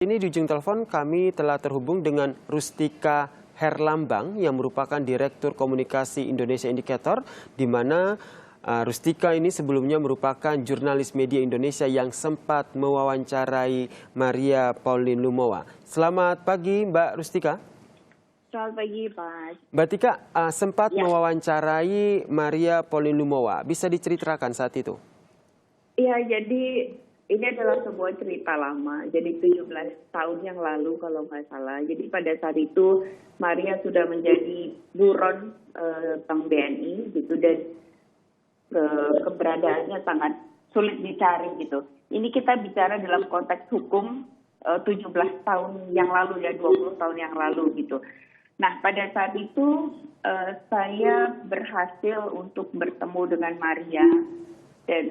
Ini di ujung telepon kami telah terhubung dengan Rustika Herlambang yang merupakan Direktur Komunikasi Indonesia Indikator, di mana Rustika ini sebelumnya merupakan jurnalis media Indonesia yang sempat mewawancarai Maria Pauline Lumowa. Selamat pagi Mbak Rustika. Selamat pagi Pak. Mbak Tika sempat mewawancarai Maria Pauline Lumowa. Bisa diceritakan saat itu? Iya, jadi ini adalah sebuah cerita lama. Jadi 17 tahun yang lalu kalau nggak salah. Jadi pada saat itu Maria sudah menjadi buron Bank BNI gitu, dan keberadaannya sangat sulit dicari gitu. Ini kita bicara dalam konteks hukum 17 tahun yang lalu ya, 20 tahun yang lalu gitu. Nah, pada saat itu saya berhasil untuk bertemu dengan Maria, dan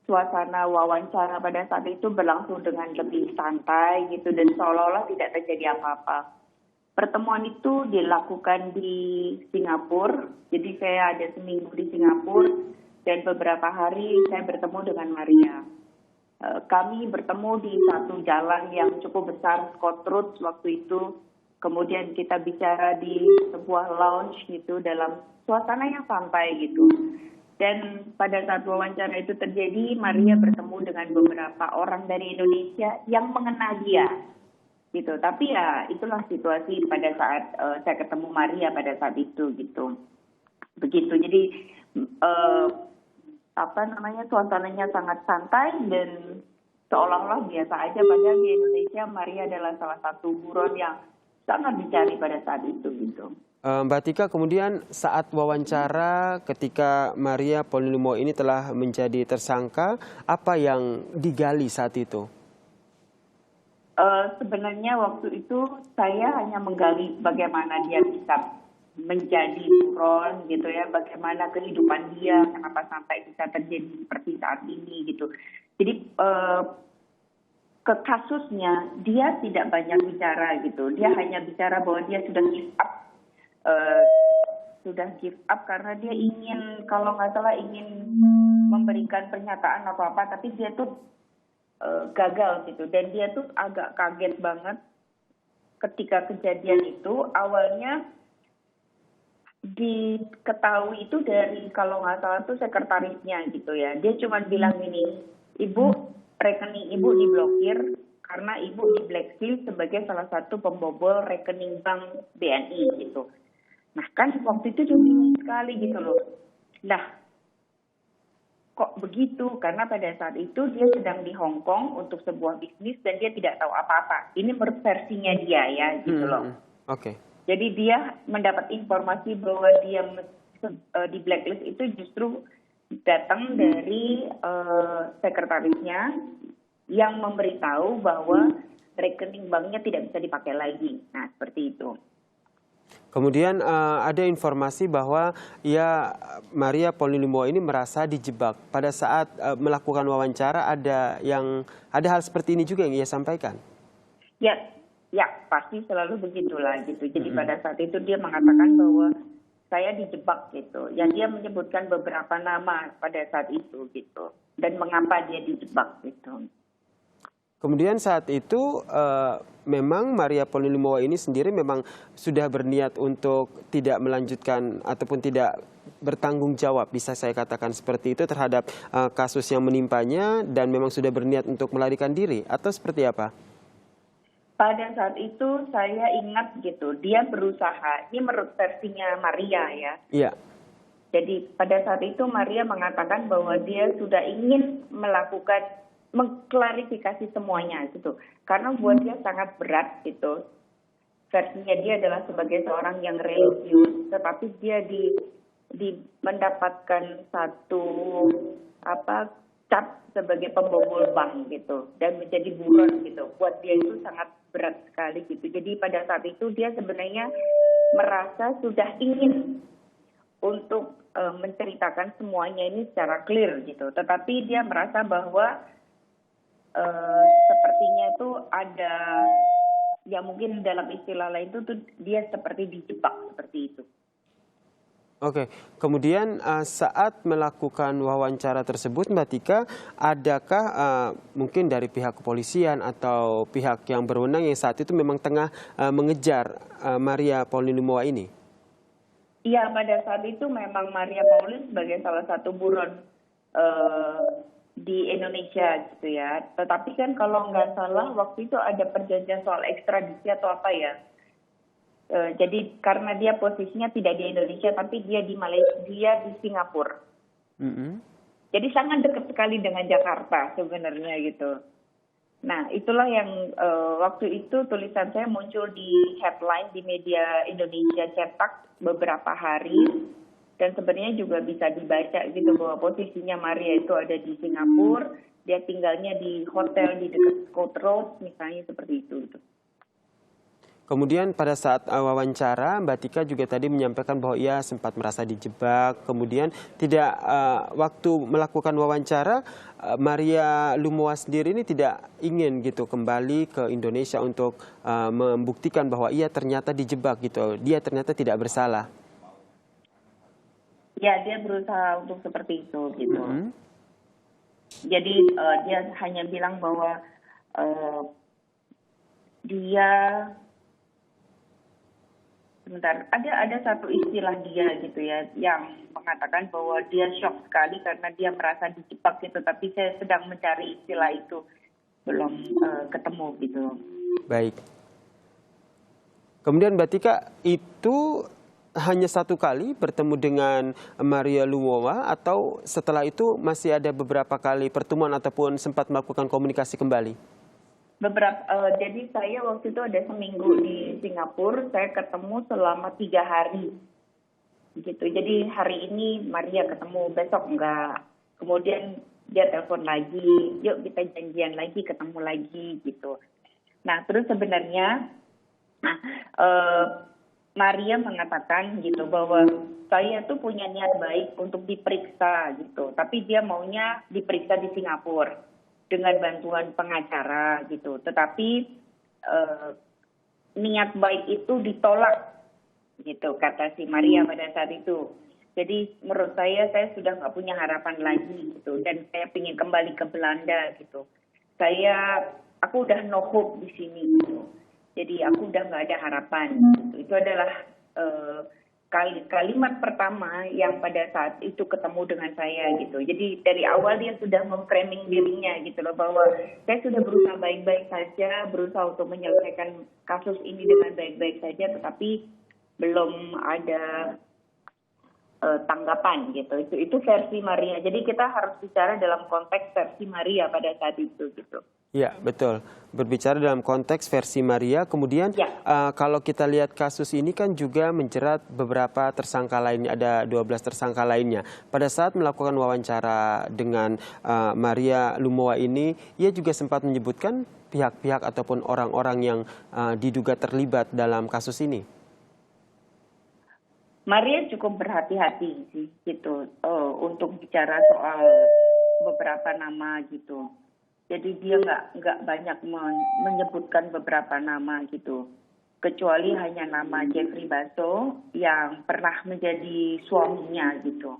suasana wawancara pada saat itu berlangsung dengan lebih santai gitu, dan seolah-olah tidak terjadi apa-apa. Pertemuan itu dilakukan di Singapura, jadi saya ada seminggu di Singapura dan beberapa hari saya bertemu dengan Maria. Kami bertemu di satu jalan yang cukup besar, Scott Road waktu itu. Kemudian kita bicara di sebuah lounge gitu dalam suasana yang santai gitu. Dan pada saat wawancara itu terjadi, Maria bertemu dengan beberapa orang dari Indonesia yang mengenal dia, gitu. Tapi ya itulah situasi pada saat saya ketemu Maria pada saat itu, gitu. Begitu. Jadi suasananya sangat santai dan seolah-olah biasa aja. Padahal di Indonesia Maria adalah salah satu buron yang sangat dicari pada saat itu, gitu. Mbak Tika, kemudian saat wawancara ketika Maria Pauline Lumowa ini telah menjadi tersangka, apa yang digali saat itu? Sebenarnya waktu itu saya hanya menggali bagaimana dia bisa menjadi buron gitu ya, bagaimana kehidupan dia, kenapa sampai bisa terjadi seperti saat ini gitu. Jadi ke kasusnya dia tidak banyak bicara gitu, dia hanya bicara bahwa dia sudah give up karena dia ingin, kalau nggak salah ingin memberikan pernyataan apa-apa, tapi dia tuh gagal gitu. Dan dia tuh agak kaget banget ketika kejadian itu. Awalnya diketahui itu dari, kalau nggak salah tuh sekretarisnya gitu ya. Dia cuma bilang gini, "Ibu, rekening ibu diblokir karena ibu di blacklist sebagai salah satu pembobol rekening bank BNI gitu." Nah kan waktu itu dia bingung sekali gitu loh. Lah kok begitu? Karena pada saat itu dia sedang di Hong Kong untuk sebuah bisnis dan dia tidak tahu apa-apa. Ini menurut versinya dia ya gitu loh. Oke. Jadi dia mendapat informasi bahwa dia di blacklist itu justru datang dari sekretarisnya yang memberitahu bahwa rekening banknya tidak bisa dipakai lagi. Nah seperti itu. Kemudian ada informasi bahwa Maria Pauline Lumowa ini merasa dijebak. Pada saat melakukan wawancara ada hal seperti ini juga yang ia sampaikan. Ya pasti selalu begitulah gitu. Jadi pada saat itu dia mengatakan bahwa saya dijebak gitu. Ya dia menyebutkan beberapa nama pada saat itu gitu. Dan mengapa dia dijebak gitu. Kemudian saat itu memang Maria Pauline Lumowa ini sendiri memang sudah berniat untuk tidak melanjutkan ataupun tidak bertanggung jawab, bisa saya katakan seperti itu, terhadap kasus yang menimpanya, dan memang sudah berniat untuk melarikan diri, atau seperti apa? Pada saat itu saya ingat gitu, dia berusaha, ini menurut versinya Maria ya. Iya. Jadi pada saat itu Maria mengatakan bahwa dia sudah ingin mengklarifikasi semuanya gitu. Karena buat dia sangat berat gitu. Versinya dia adalah sebagai seorang yang religius, tetapi dia mendapatkan satu cap sebagai pembobol bank gitu dan menjadi buron gitu. Buat dia itu sangat berat sekali gitu. Jadi pada saat itu dia sebenarnya merasa sudah ingin untuk menceritakan semuanya ini secara clear gitu. Tetapi dia merasa bahwa sepertinya itu ada, ya mungkin dalam istilah lain itu tuh dia seperti dijebak seperti itu. Oke, kemudian saat melakukan wawancara tersebut, Mbak Tika, adakah mungkin dari pihak kepolisian atau pihak yang berwenang yang saat itu memang tengah mengejar Maria Pauline Lumowa ini? Iya, pada saat itu memang Maria Pauline sebagai salah satu buron di Indonesia gitu ya. Tetapi kan kalau nggak salah waktu itu ada perjanjian soal ekstradisi atau apa ya. Jadi karena dia posisinya tidak di Indonesia tapi dia di Malaysia, dia di Singapura. Jadi sangat dekat sekali dengan Jakarta sebenarnya gitu. Nah itulah yang waktu itu tulisan saya muncul di headline di media Indonesia cetak beberapa hari. Dan sebenarnya juga bisa dibaca gitu bahwa posisinya Maria itu ada di Singapura. Dia tinggalnya di hotel di dekat Coast Road misalnya seperti itu. Kemudian pada saat wawancara, Mbak Tika juga tadi menyampaikan bahwa ia sempat merasa dijebak. Kemudian tidak waktu melakukan wawancara, Maria Lumowa sendiri ini tidak ingin gitu kembali ke Indonesia untuk membuktikan bahwa ia ternyata dijebak gitu. Dia ternyata tidak bersalah. Ya, dia berusaha untuk seperti itu gitu. Jadi dia hanya bilang bahwa dia sebentar, ada satu istilah dia gitu ya yang mengatakan bahwa dia shock sekali karena dia merasa dijebak gitu, tapi saya sedang mencari istilah itu belum ketemu gitu. Baik. Kemudian Mbak Tika, itu hanya satu kali bertemu dengan Maria Lumowa atau setelah itu masih ada beberapa kali pertemuan ataupun sempat melakukan komunikasi kembali? Jadi saya waktu itu ada seminggu di Singapura, saya ketemu selama 3 hari gitu. Jadi hari ini Maria ketemu, besok enggak. Kemudian dia telepon lagi, yuk kita janjian lagi, ketemu lagi gitu. Nah terus sebenarnya Maria mengatakan gitu bahwa saya tuh punya niat baik untuk diperiksa gitu, tapi dia maunya diperiksa di Singapura dengan bantuan pengacara gitu. Tetapi niat baik itu ditolak gitu kata si Maria pada saat itu. Jadi menurut saya sudah nggak punya harapan lagi gitu dan saya ingin kembali ke Belanda gitu. Aku udah no hope di sini gitu. Jadi aku udah nggak ada harapan. Gitu. Itu adalah kalimat pertama yang pada saat itu ketemu dengan saya gitu. Jadi dari awal dia sudah memframing dirinya gitu loh bahwa saya sudah berusaha baik-baik saja, berusaha untuk menyelesaikan kasus ini dengan baik-baik saja, tetapi belum ada tanggapan gitu. Itu versi Maria. Jadi kita harus bicara dalam konteks versi Maria pada saat itu gitu. Ya, betul. Berbicara dalam konteks versi Maria, kemudian kalau kita lihat kasus ini kan juga menjerat beberapa tersangka lainnya, ada 12 tersangka lainnya. Pada saat melakukan wawancara dengan Maria Lumowa ini, ia juga sempat menyebutkan pihak-pihak ataupun orang-orang yang diduga terlibat dalam kasus ini. Maria cukup berhati-hati sih gitu untuk bicara soal beberapa nama gitu. Jadi dia nggak banyak menyebutkan beberapa nama gitu, kecuali hanya nama Jeffrey Baso yang pernah menjadi suaminya gitu.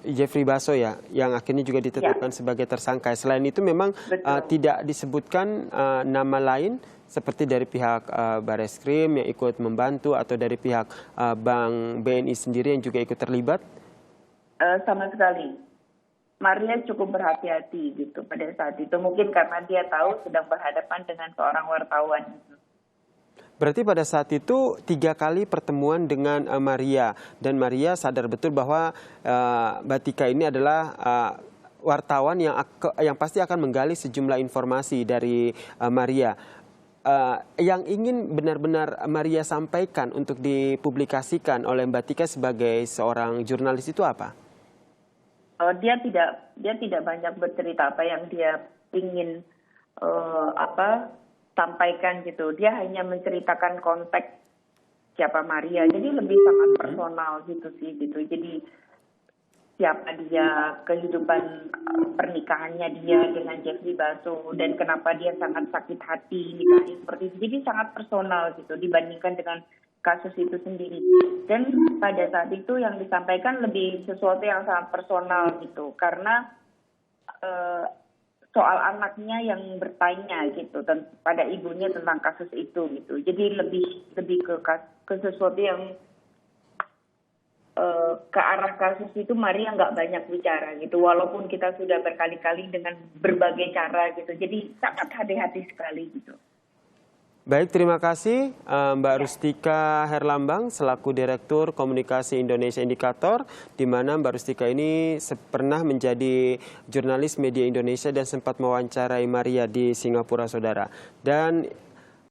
Jeffrey Baso ya, yang akhirnya juga ditetapkan sebagai tersangka. Selain itu memang tidak disebutkan nama lain seperti dari pihak Bareskrim yang ikut membantu atau dari pihak Bank BNI sendiri yang juga ikut terlibat? Sama sekali. Maria cukup berhati-hati gitu pada saat itu. Mungkin karena dia tahu sedang berhadapan dengan seorang wartawan. Berarti pada saat itu 3 kali pertemuan dengan Maria. Dan Maria sadar betul bahwa Mbak Tika ini adalah wartawan yang pasti akan menggali sejumlah informasi dari Maria. Yang ingin benar-benar Maria sampaikan untuk dipublikasikan oleh Mbak Tika sebagai seorang jurnalis itu apa? Dia tidak banyak bercerita apa yang dia ingin sampaikan gitu. Dia hanya menceritakan konteks siapa Maria. Jadi lebih sangat personal gitu sih gitu. Jadi siapa dia, kehidupan pernikahannya dia dengan Jeffrey Baso dan kenapa dia sangat sakit hati misalnya seperti itu. Jadi sangat personal gitu dibandingkan dengan kasus itu sendiri. Dan pada saat itu yang disampaikan lebih sesuatu yang sangat personal gitu, karena soal anaknya yang bertanya gitu pada ibunya tentang kasus itu gitu. Jadi lebih ke sesuatu yang ke arah kasus itu Maria nggak banyak bicara gitu. Walaupun kita sudah berkali-kali dengan berbagai cara gitu. Jadi sangat hati-hati sekali gitu. Baik, terima kasih Mbak Rustika Herlambang selaku Direktur Komunikasi Indonesia Indikator, di mana Mbak Rustika ini pernah menjadi jurnalis media Indonesia dan sempat mewawancarai Maria di Singapura, saudara. Dan